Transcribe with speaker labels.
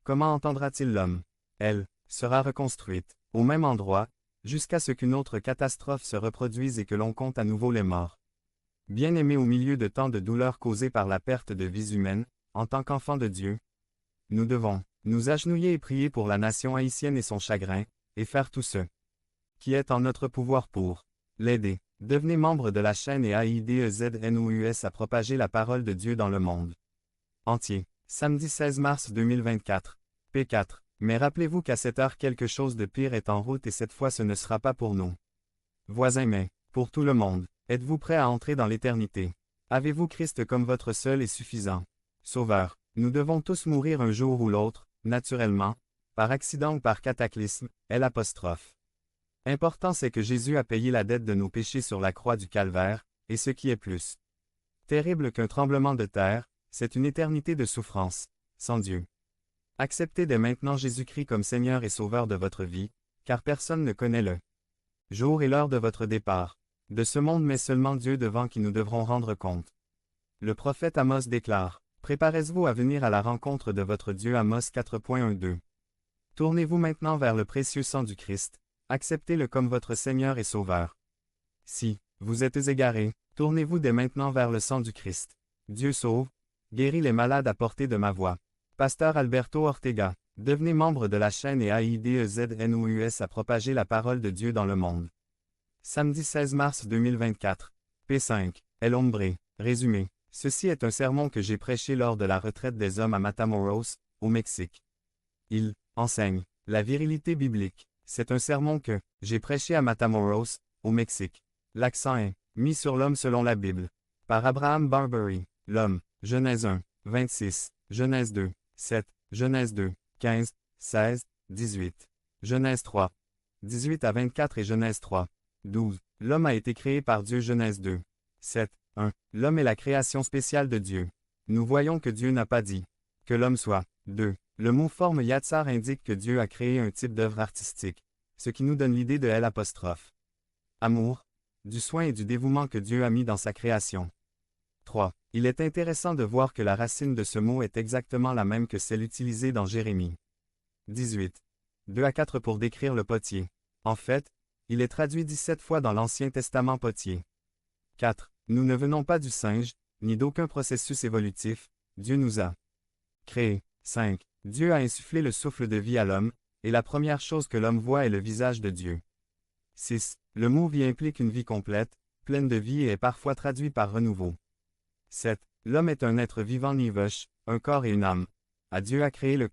Speaker 1: comment entendra-t-il l'homme? Elle sera reconstruite, au même endroit, jusqu'à ce qu'une autre catastrophe se reproduise et que l'on compte à nouveau les morts. Bien-aimés, au milieu de tant de douleurs causées par la perte de vies humaines, en tant qu'enfants de Dieu, nous devons nous agenouiller et prier pour la nation haïtienne et son chagrin, et faire tout ce qui est en notre pouvoir pour l'aider. Devenez membre de la chaîne et aidez-nous à propager la parole de Dieu dans le monde entier. Samedi 16 mars 2024. P4. Mais rappelez-vous qu'à cette heure quelque chose de pire est en route et cette fois ce ne sera pas pour nous. Voisins, mais pour tout le monde. Êtes-vous prêt à entrer dans l'éternité? Avez-vous Christ comme votre seul et suffisant Sauveur? Nous devons tous mourir un jour ou l'autre, naturellement, par accident ou par cataclysme, L'apostrophe. Important c'est que Jésus a payé la dette de nos péchés sur la croix du calvaire, et ce qui est plus terrible qu'un tremblement de terre, c'est une éternité de souffrance, sans Dieu. Acceptez dès maintenant Jésus-Christ comme Seigneur et Sauveur de votre vie, car personne ne connaît le jour et l'heure de votre départ de ce monde mais seulement Dieu devant qui nous devrons rendre compte. Le prophète Amos déclare, « Préparez-vous à venir à la rencontre de votre Dieu » Amos 4.12. Tournez-vous maintenant vers le précieux sang du Christ, acceptez-le comme votre Seigneur et Sauveur. Si vous êtes égarés, tournez-vous dès maintenant vers le sang du Christ. Dieu sauve, guérit les malades à portée de ma voix. Pasteur Alberto Ortega, devenez membre de la chaîne et aidez-nous à propager la parole de Dieu dans le monde. Samedi 16 mars 2024. P5. El Hombre. Résumé. Ceci est un sermon que j'ai prêché lors de la retraite des hommes à Matamoros, au Mexique. Il enseigne la virilité biblique. C'est un sermon que j'ai prêché à Matamoros, au Mexique. L'accent est mis sur l'homme selon la Bible. Par Abraham Barbary. L'homme. Genèse 1, 26. Genèse 2, 7. Genèse 2, 15, 16, 18. Genèse 3, 18 à 24 et Genèse 3, 12. L'homme a été créé par Dieu. Genèse 2, 7, 1. L'homme est la création spéciale de Dieu. Nous voyons que Dieu n'a pas dit que l'homme soit. 2. Le mot forme Yatsar indique que Dieu a créé un type d'œuvre artistique, ce qui nous donne l'idée de l'apostrophe. Amour, du soin et du dévouement que Dieu a mis dans sa création. 3. Il est intéressant de voir que la racine de ce mot est exactement la même que celle utilisée dans Jérémie 18. 2 à 4 pour décrire le potier. En fait, il est traduit 17 fois dans l'Ancien Testament potier. 4. Nous ne venons pas du singe, ni d'aucun processus évolutif, Dieu nous a créés. 5. Dieu a insufflé le souffle de vie à l'homme, et la première chose que l'homme voit est le visage de Dieu. 6. Le mot vie implique une vie complète, pleine de vie et est parfois traduit par renouveau. 7. L'homme est un être vivant nivosh, un corps et une âme. Dieu a créé le